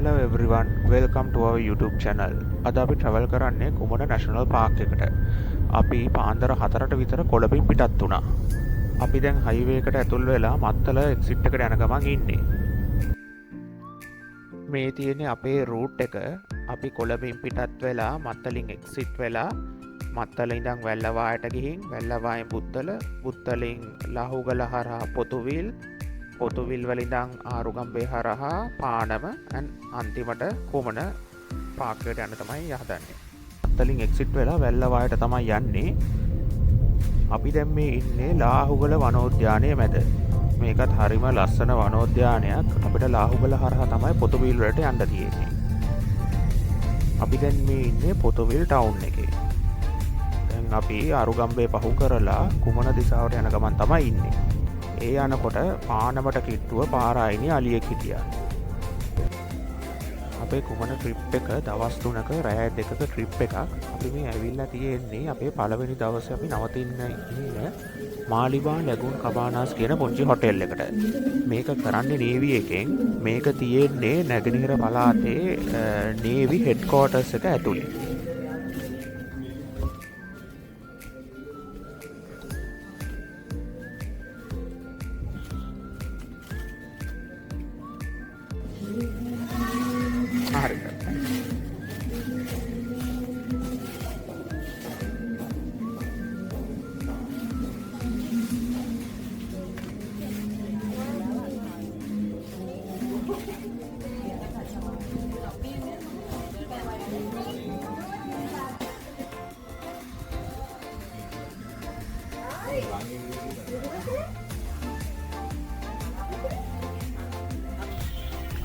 Hello everyone, welcome to our YouTube channel. අද අපි travel කරන්නේ කුමන national park එකට. අපි පාන්දර 4ට විතර කොළඹින් පිටත් වුණා. අපි දැන් highway එකට ඇතුල් වෙලා මත්තල exit එකට යන ගමන් ඉන්නේ. මේ තියෙන්නේ අපේ route එක. අපි කොළඹින් පිටත් වෙලා මත්තලින් exit වෙලා මත්තල ඉඳන් වැල්ලවායට ගිහින් වැල්ලවායෙන් බුත්තල, බුත්තලින් ලාහුගල හරහා පොතුවිල්, පොතුවිල් වලින්දන් ආරුගම්බේ හරහා පානම අන්තිමට කුමන පාර්කයට යන්න තමයි යහදන්නේ. මත්තලින් එක්සිට් වෙලා වැල්ලවායට තමයි යන්නේ. අපි දැන් මේ ඉන්නේ ලාහුගල වනෝද්‍යානයේ මැද. මේකත් හරිම ලස්සන වනෝද්‍යානයක්. අපිට ලාහුගල හරහා තමයි පොතුවිල් වලට යන්න තියෙන්නේ. අපි දැන් මේ ඉන්නේ පොතුවිල් ටවුන් එකේ. දැන් අපි ආරුගම්බේ පහු කරලා කුමන දිසාවට යන ගමන් තමයි ඉන්නේ. ඒ යනකොට පානමට කිට්ටුව පාරායිනි අලියෙක් හිටියා. අපේ කුමන ට්‍රිප් එක දවස් 3ක රෑ 2ක ට්‍රිප් එකක්. අපි මේ ඇවිල්ලා තියෙන්නේ අපේ පළවෙනි දවසේ අපි නවතින්න ඉන්නේ මාලිබා ලැගුන් කබානාස් කියන පුංචි හොටෙල් එකට. මේක කරන්නේ නේවි එකෙන්. මේක තියෙන්නේ නැගෙනහිර පළාතේ නේවි හෙඩ්ක්වෝටර්ස් එක ඇතුලේ.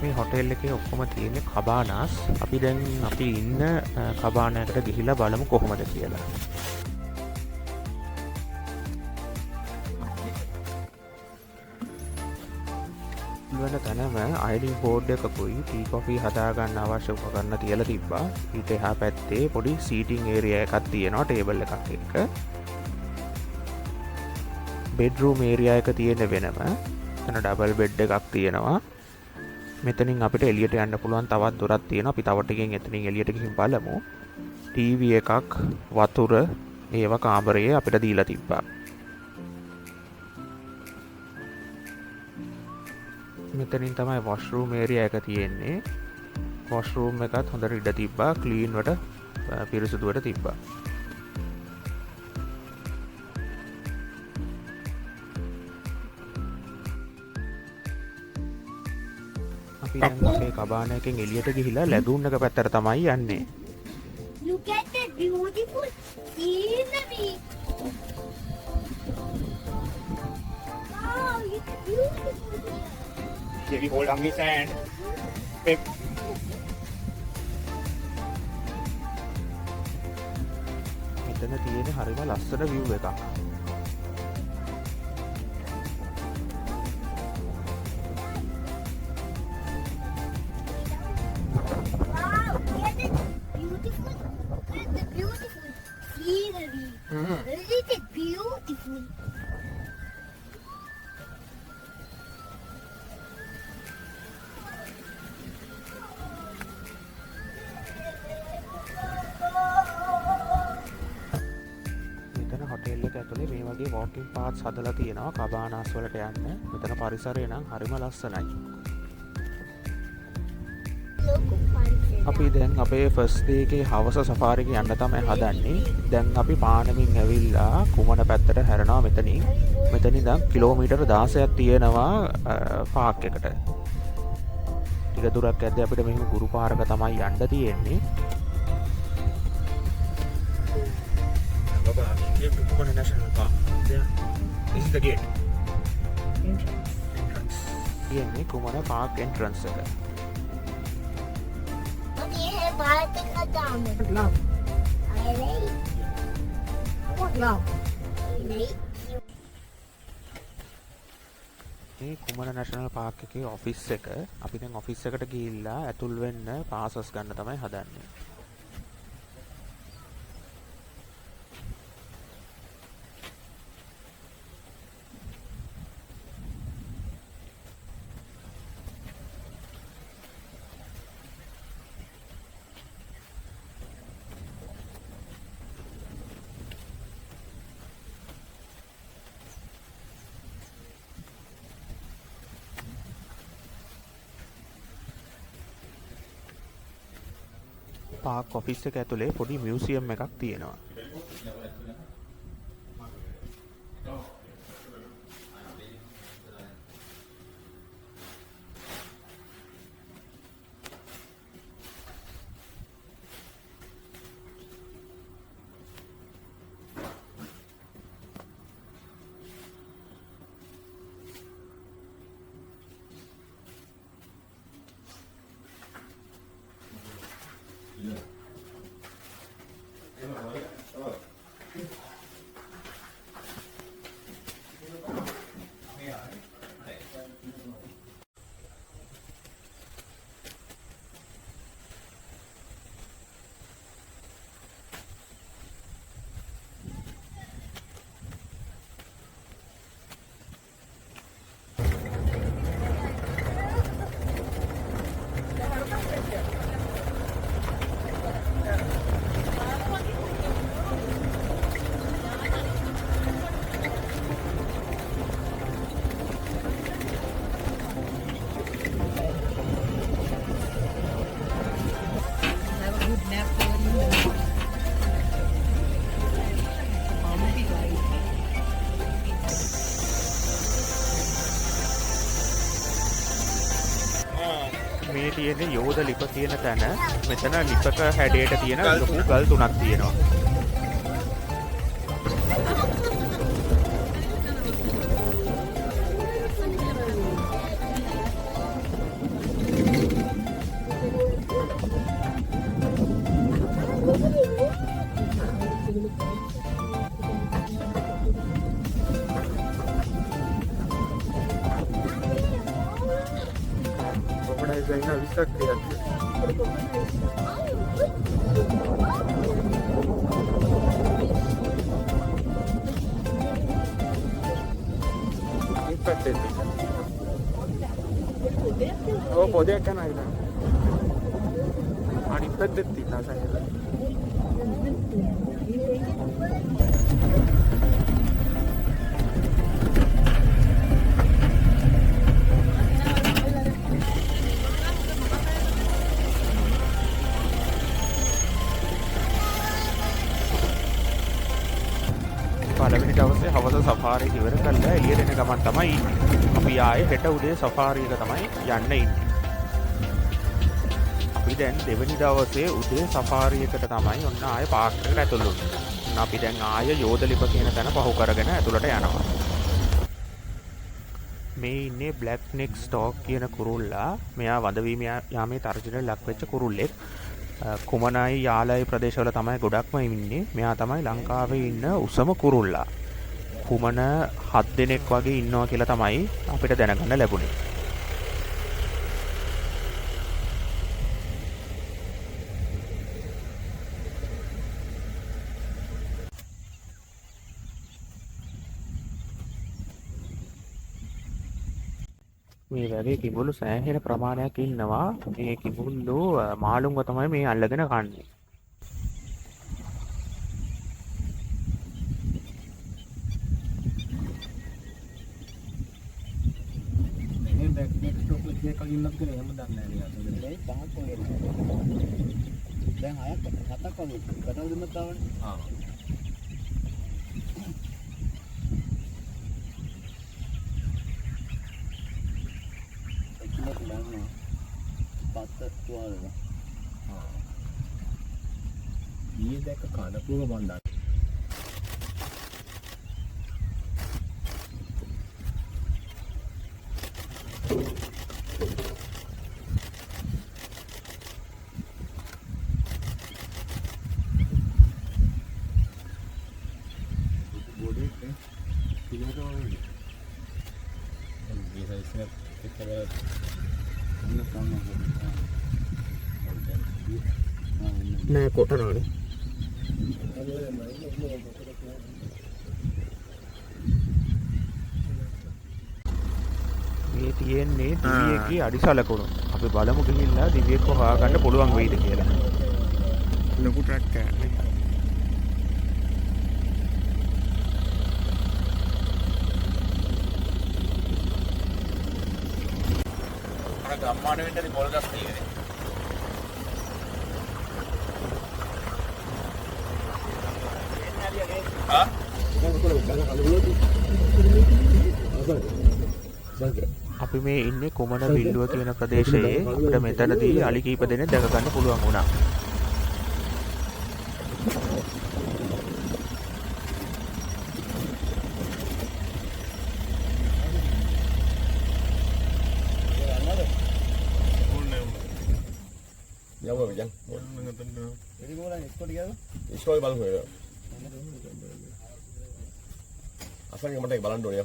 මේ හොටෙල් එකේ ඔක්කොම තියෙන්නේ කබානාස්. අපි දැන් අපි ඉන්න කබානායකට ගිහිල්ලා බලමු කොහොමද කියලා. වෙන තැනම අයිඩින් බෝඩ් එකකුයි ටී කොෆි හදාගන්න අවශ්‍ය උපකරණ තියලා තිබ්බා. ඊට එහා පැත්තේ පොඩි සීටිං ඒරියා එකක් තියෙනවා ටේබල් එකක් එක්ක. බෙඩ්රූම් ඒරියා එක තියෙන වෙනම. එතන ඩබල් බෙඩ් එකක් තියෙනවා. මෙතනින් අපිට එළියට යන්න පුළුවන් තවත් දොරක් තියෙනවා. අපි තව ටිකෙන් එතනින් එළියට ගිහින් බලමු. ටීවී එකක්, වතුර ඒව කාමරයේ අපිට දීලා තිබ්බා. මෙතනින් තමයි වොෂ්රූම් ඒරියා එක තියෙන්නේ. වොෂ්රූම් එකත් හොඳට ඉඩ තිබ්බා. ක්ලීන් වට පිරිසිදුවට තිබ්බා. අපි දැන් අපේ කබානයකින් එළියට ගිහිලා ලැගුන් එක පැත්තට තමයි යන්නේ. Look at that beautiful scenery. Wow, it's beautiful. Can you hold on his hand? Pep. මෙතන තියෙන හරිම ලස්සන view එකක්. Wow, look at that beautiful. Look at the beautiful scenery. Isn't it beautiful? මෙතන හොටෙල් එක ඇතුලේ මේ වගේ වෝකින් පාත්ස් හදලා තියෙනවා කබානාස් වලට යන්න. මෙතන පරිසරය නම් හරිම ලස්සනයි. අපි දැන් අපේ ෆස්ට් ඩේ එකේ හවස සෆාරි එක යන්න තමයි හදන්නේ. දැන් අපි පානමින් ඇවිල්ලා කුමන පැත්තට හැරෙනවා මෙතනින්. මෙතනින් ඉඳන් කිලෝමීටර් 16ක් තියෙනවා පාක් එකට. ටික දුරක් යද්දී අපිට මෙහෙම ගුරු පාරක තමයි යන්න තියෙන්නේ. Baba, we came to Kumana National Park. There. This is the gate. Entrance. තියෙන්නේ කුමන පාක් එන්ට්‍රන්ස් එක. Okay, hey, Bharat ka down. Love. I like. What love? I like. මේ කුමන නැෂනල් පාක් එකේ ඔෆිස් එක. අපි දැන් ඔෆිස් එකට ගිහිල්ලා ඇතුල් වෙන්න පාසස් ගන්න තමයි හදන්නේ. පාක් ඔෆිස් එක ඇතුලේ පොඩි මියුසියම් එකක් තියෙනවා. මේ තියෙන්නේ යෝධ ලිප තියෙන තැන. මෙතන ලිපක හැඩයට තියෙන ලොකු ගල් තුනක් තියෙනවා. Oh, පොදයක් යනවා ඒක. අනිත් පැත්තෙත් තියෙනවා සයිඩ් එක. පළවෙනි දවසේ හවස සෆාරි එක ඉවර කරලා එළියට එන ගමන් තමයි ඉන්නේ. අපි ආයේ හෙට උදේ සෆාරි එක තමයි යන්න ඉන්නේ. අපි දැන් දෙවෙනි දවසේ උදේ සෆාරි එකට තමයි ඔන්න ආයේ පාක් එකට ඇතුළු වෙන්නේ. අපි දැන් ආයේ යෝධලිප කියන තැන පහු කරගෙන ඇතුළට යනවා. මේ ඉන්නේ බ්ලැක් නෙක් ස්ටෝක් කියන කුරුල්ලා. මෙයා වඳවීම යාමේ තර්ජනයට ලක් වෙච්ච කුරුල්ලෙක්. කුමනයි යාලයි ප්‍රදේශවල තමයි ගොඩක්ම ඉන්නේ. මෙයා තමයි ලංකාවේ ඉන්න උසම කුරුල්ලා. කුමන 7 දෙනෙක් වගේ ඉන්නවා කියලා තමයි අපිට දැනගන්න ලැබුණේ. මේ වගේ කිඹුලු සෑහෙන ප්‍රමාණයක් ඉන්නවා. මේ කිඹුල්ලු මාළුන්ව තමයි මේ අල්ලගෙන කන්නේ. මේ බෑක් නෙක්ස්ට් ස්ටොප් එකක් ඉන්නත් කියලා එහෙම දන්නේ නැහැ නේද? මේ පහක් වගේ. දැන් 6ක් 7ක් වගේ. කටල් දෙන්නත් ආවනේ. ආ. ඊයේ දැක්ක කඩපුව බණ්ඩා නෑ කොටනවනේ. මේ තියෙන්නේ දිවියෙක්ගේ අඩිසලකුණු. අපි බලමු ගිහිල්ලා දිවියෙක් හොයාගන්න පුළුවන් වෙයිද කියලා. ලොකු ට්‍රැක් එකක් නේ. ගම්මාන වෙන්නදී පොල් ගස් තියෙන්නේ. අපි මේ ඉන්නේ කුමන විල්ලුව කියන ප්‍රදේශයේ. අපිට මෙතනදී අලි කීප දෙනෙක් දැක ගන්න පුළුවන් වුණා. යමු අපි දැන්. එනි කොහොමද ඉස්කෝලේ ගියාද? ඉස්කෝලේ බලමු ඒක. අසංග මට ඒක බලන්න ඕනේ.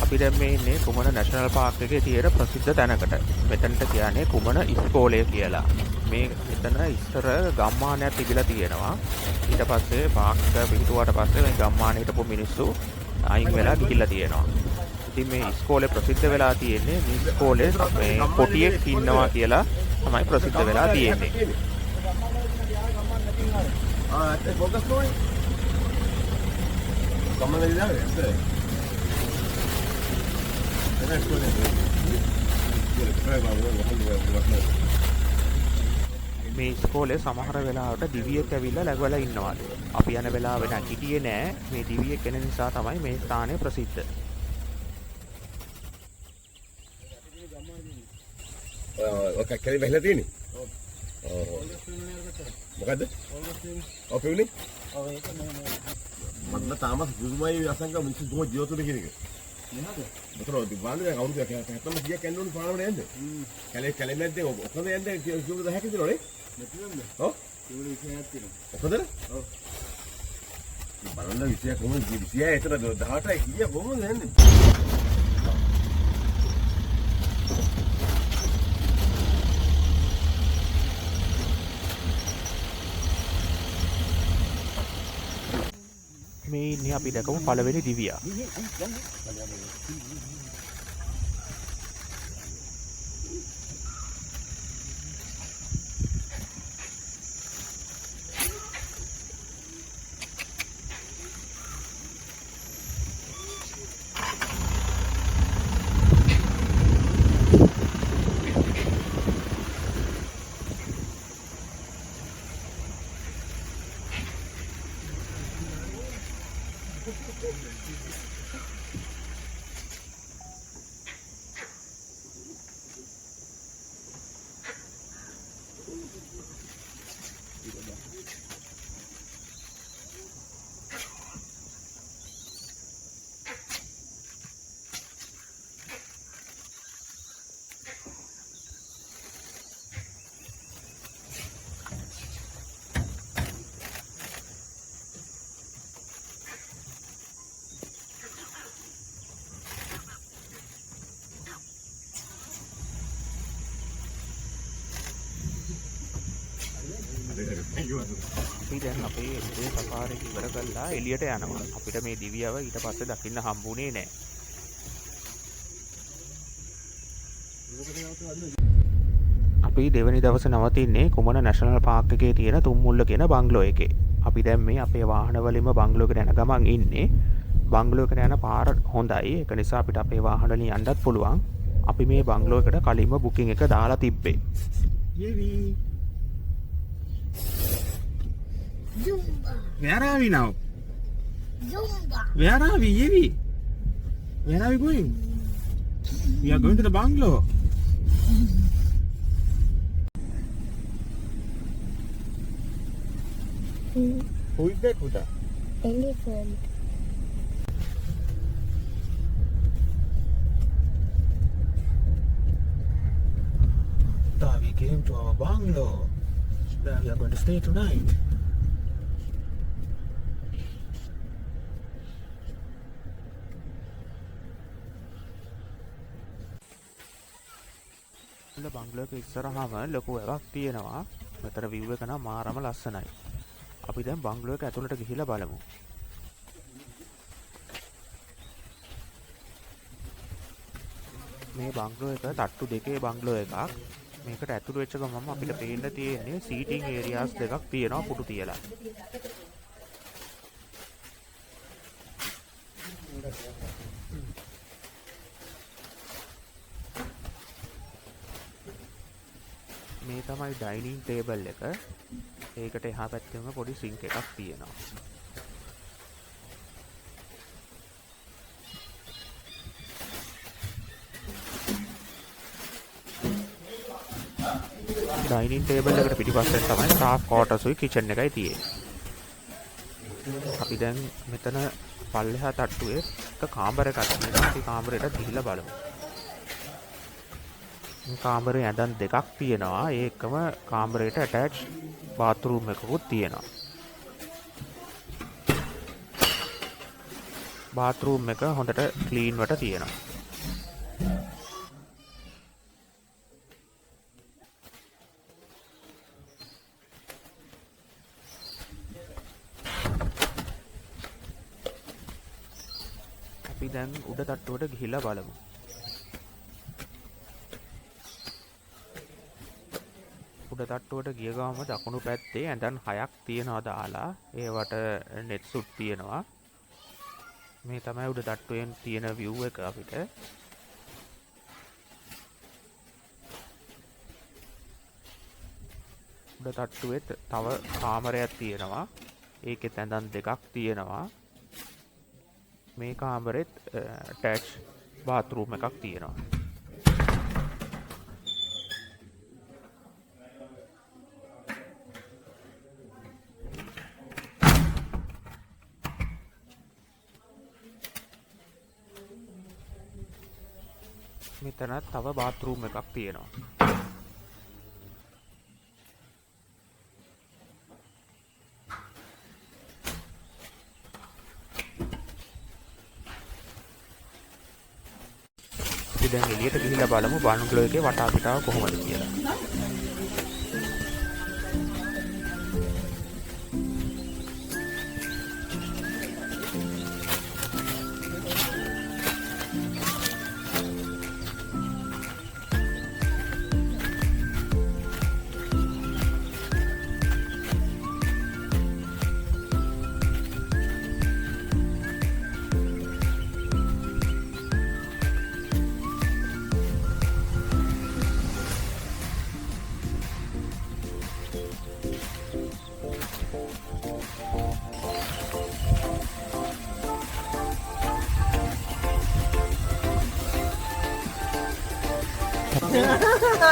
අපි දැන් මේ ඉන්නේ කුමන නැෂනල් පාර්ක් එකේ තියෙන ප්‍රසිද්ධ තැනකට. මෙතනට කියන්නේ කුමන ඉස්කෝලය කියලා. මේ මෙතන ඉස්සර ගම්මානයක් තිබිලා තියෙනවා. ඊට පස්සේ පාර්ක් එක පිහිටුවාට පස්සේ මේ ගම්මානයේ හිටපු මිනිස්සු අයින් වෙලා ගිහිල්ලා තියෙනවා. ඉතින් මේ ඉස්කෝලේ ප්‍රසිද්ධ වෙලා තියෙන්නේ මේ ඉස්කෝලේ මේ කොටියෙක් ඉන්නවා කියලා තමයි ප්‍රසිද්ධ වෙලා තියෙන්නේ. ඒක ફોකස් කරන්නේ. කමන්නේ නේද? මේ ඉස්කෝලේ සමහර වෙලාවට දිවියෙක් ඇවිල්ලා läගවලා ඉන්නවාලු. අපි යන වෙලාවෙ නම් හිටියේ නෑ. මේ දිවියෙක් එන නිසා තමයි මේ ස්ථානය ප්‍රසිද්ධ. ඔක කැලේ වැහිලා තියෙන්නේ. මොකද්ද? ඔව් පෙවුනේ. ඔව් ඒක මම තාමත් සුදුමයි අසංග මිනිස්සු දුම ජීවිතුනේ කියන එක. නේද? මොකද බලන්න දැන් අවුරුදු 70 කීයක් යන්න ඕනේ පාරවල යන්නේ. කැලේ මැද්දේ ඔක්කොම යන්නේ කිලෝමීටර් 10ක් විතරනේ. මෙතනද? ඔව්. කිලෝමීටර් 20ක් තියෙනවා. ඔක්කොද? ඔව්. බලන්න 20ක් කොහොමද 20යි එතන 18යි කීයක් කොහොමද යන්නේ? මේ ඉන්නේ අපි දැකපු පළවෙනි දිවියා. අපි දැන් අපේ ඉරේ සෆාරි එක ඉවර කරලා එළියට යනවා. අපිට මේ දිවියව ඊට පස්සේ දකින්න හම්බුනේ නැහැ. අපි දෙවැනි දවසේ නවතින්නේ කුමන නැෂනල් පාර්ක් එකේ තියෙන තුම්මුල්ල කියන බංගලෝ එකේ. අපි දැන් මේ අපේ වාහන වලින්ම බංගලෝ එකට යන ගමන් ඉන්නේ. බංගලෝ එකට යන පාර හොඳයි. ඒක නිසා අපිට අපේ වාහන වලින් යන්නත් පුළුවන්. අපි මේ බංගලෝ එකට කලින්ම බුකින් එක දාලා තිබ්බේ. Yevi. Zumba. Where are we now? Zumba. Where are we, Yevi? Where are we going? We are going to the bungalow. Who is that, Huda? Elephant. We came to our bungalow. Where we are going to stay tonight. බංගලෝ එක ඉස්සරහම ලොකු එකක් තියෙනවා. මෙතන view එක නම් මාරම ලස්සනයි. අපි දැන් බංගලෝ එක ඇතුළට ගිහිල්ලා බලමු. මේ බංගලෝ එක තට්ටු දෙකේ බංගලෝ එකක්. මේකට ඇතුළු වෙච්ච ගමන් අපිට පේන්න තියෙන්නේ සීටිං ඒරියාස් දෙකක් තියෙනවා පුටු තියලා. මේ තමයි ඩයිනින් ටේබල් එක. ඒකට එහා පැත්තෙම පොඩි සිංක් එකක් තියෙනවා. ඩයිනින් ටේබල් එකට පිටිපස්සෙන් තමයි ස්ටාෆ් ක්වාටර්ස්ුයි කිචන් එකයි තියෙන්නේ. අපි දැන් මෙතන පල්ලෙහා තට්ටුවේ එක කාමරයක් තියෙනවා. අපි කාමරයට ගිහිල්ලා බලමු. මේ කාමරේ ඇඳන් දෙකක් තියෙනවා. ඒ එකම කාමරයට ඇටච් බාත්රූම් එකකුත් තියෙනවා. බාත්රූම් එක හොඳට ක්ලීන් වට තියෙනවා. අපි දැන් උඩ තට්ටුවට ගිහිල්ලා බලමු. උඩ තට්ටුවට ගිය ගාම දකුණු පැත්තේ ඇඳන් 6ක් තියනවා දාලා ඒවට net සුට් තියෙනවා. මේ තමයි උඩ තට්ටුවෙන් තියෙන view එක අපිට. උඩ තට්ටුවේ තව කාමරයක් තියෙනවා. ඒකෙත් ඇඳන් දෙකක් තියෙනවා. මේ කාමරෙත් ටැච් බාත්රූම් එකක් තියෙනවා. මෙතන තව බාත්රූම් එකක් තියෙනවා. දැන් එළියට ගිහිල්ලා බලමු බන්ග්ලෝ එකේ වටා පිටාව කොහොමද කියලා.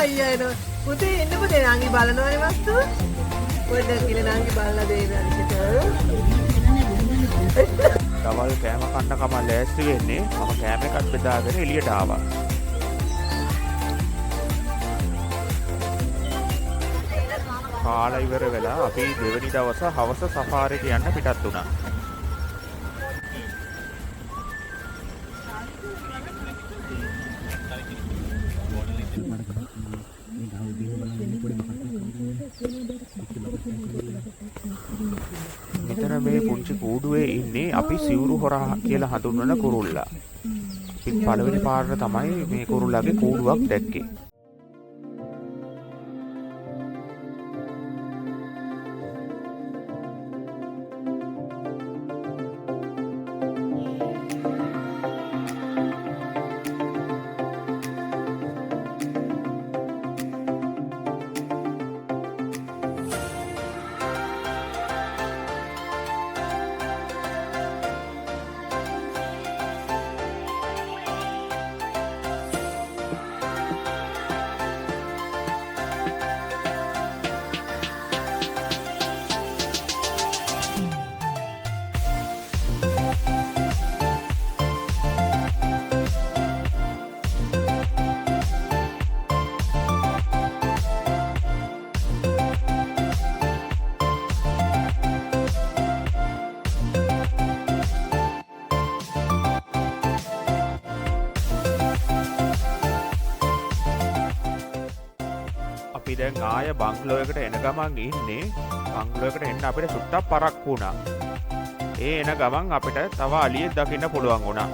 අයියා එනවා. පුතේ එන්න පුතේ නාංගි බලනවනේ මස්තු. කොහෙද කියලා නාංගි බලලා දෙන්න අනිකට. දවල් කෑම කන්න කම ලෑස්ති වෙන්නේ. මම කෑම එකක් බෙදාගෙන එළියට ආවා. කාලා ඉවර වෙලා අපි දෙවෙනි දවස හවස සෆාරිට යන්න පිටත් වුණා. මෙතන මේ පුංචි කූඩුවේ ඉන්නේ අපි සිවුරු හොරා කියලා හඳුන්වන කුරුල්ලා. අපි පළවෙනි පාරට තමයි මේ කුරුල්ලාගේ කූඩුවක් දැක්කේ. දැන් ආය බංග්ලෝ එකට එන ගමන් ඉන්නේ. බංග්ලෝ එකට එන්න අපිට සුට්ටක් පරක්කු වුණා. ඒ එන ගමන් අපිට තව අලියෙක් දකින්න පුළුවන් වුණා.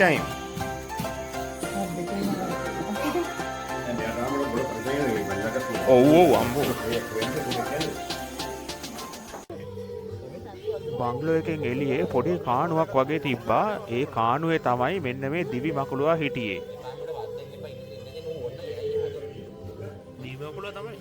time. ඔව් අම්මෝ. බංගලෝ එකෙන් එළියේ පොඩි කාණුවක් වගේ තිබ්බා. ඒ කාණුවේ තමයි මෙන්න මේ දිවි මකුලුවා හිටියේ. දිවි මකුලුවා තමයි.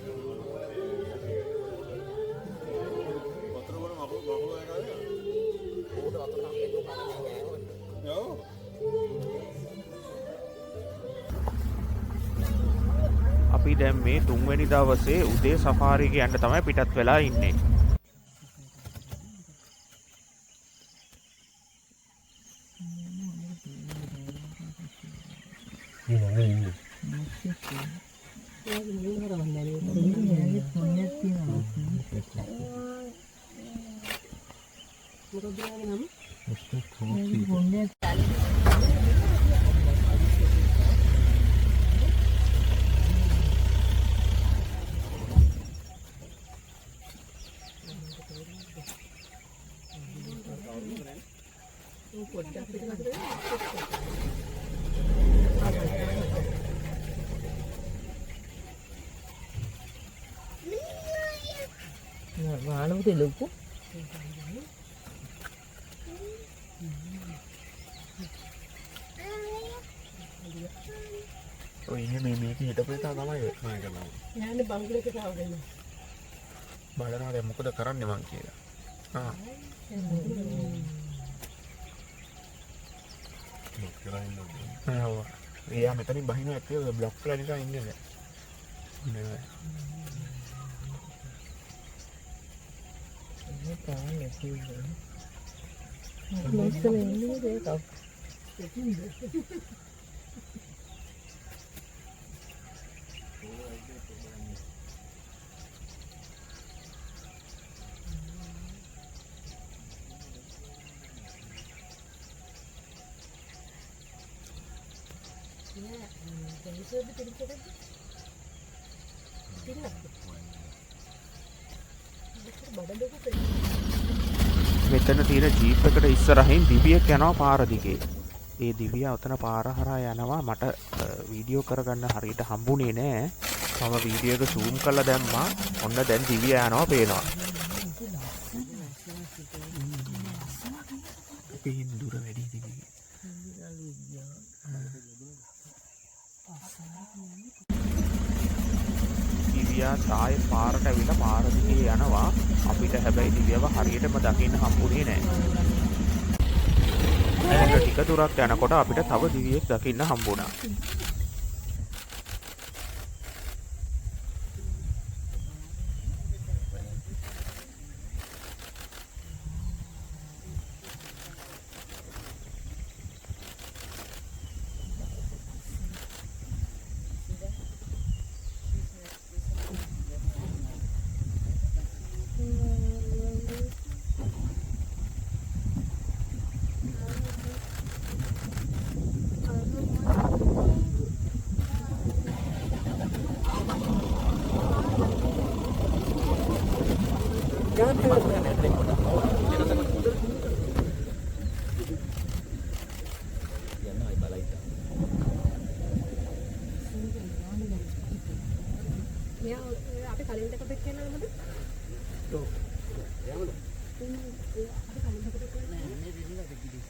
අපි දැන් මේ 3 වෙනි දවසේ උදේ සෆාරි එක යන්න තමයි පිටත් වෙලා ඉන්නේ. මානවකේ ලොකු ඔය ඉන්නේ මේක හිටපු එක තමයි මම කරනවා. යන්නේ බංගලෝකට ආවගෙන. බලනවා දැන් මොකද කරන්නේ මං කියලා. ආ. එයා මෙතනින් බහිනවා ඇත්තේ බ්ලොක් කරලා නිකන් ඉන්නේ නෑ. නෑ. මෙතන තියෙන ජීප් එකට ඉස්සරහින් දිවියක් යනවා පාර දිගේ. ඒ දිවිය උතන පාර හරහා යනවා. මට වීඩියෝ කරගන්න හරියට හම්බුනේ නෑ. මම වීඩියෝ එක zoom කරලා දැම්මා. ඔන්න දැන් දිවිය යනවා පේනවා. පින් දුර වැඩි දිවිය. දිවියා තායි පාරට ඇවිල්ලා පාර දිගේ යනවා. අපිට හැබැයි දිවියව හරියටම දකින්න හම්බුනේ නෑ. ටික දුරක් යනකොට අපිට තව දිවියෙක් දකින්න හම්බුණා. අපි කලින් දෙක පිට කරනවද? ඔව්. යමුද? අපි කලින් දෙක පිට කරනවා. නෑ මේ දෙන්නත් පිටිදී.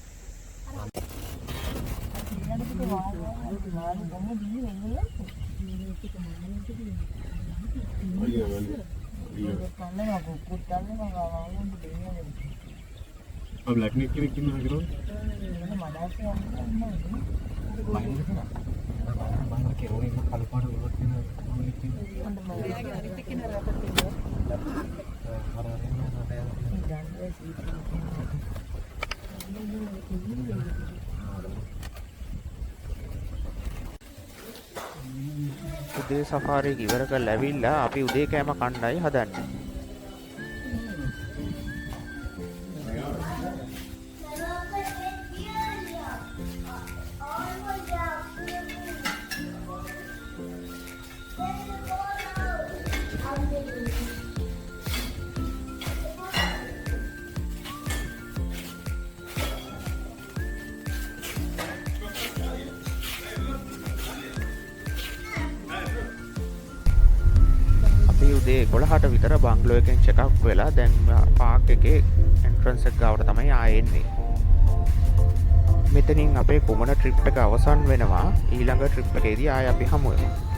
अब लैक्निक के कितना है ग्राउंड बाहर के रोने में कलपाड़ उलट के උදේ සෆාරි ඉවර කරලා ඇවිල්ලා අපි උදේ කෑම කණ්ඩායි හදන්නේ. උදේ 11ට විතර බංගලෝ එකෙන් චෙක් අවුට් වෙලා දැන් පාක් එකේ එන්ට්‍රන්ස් එක ගාවට තමයි ආයෙ එන්නේ. මෙතනින් අපේ කුමන ට්‍රිප් එක අවසන් වෙනවා. ඊළඟ ට්‍රිප් එකේදී ආයෙ අපි හමු වෙමු.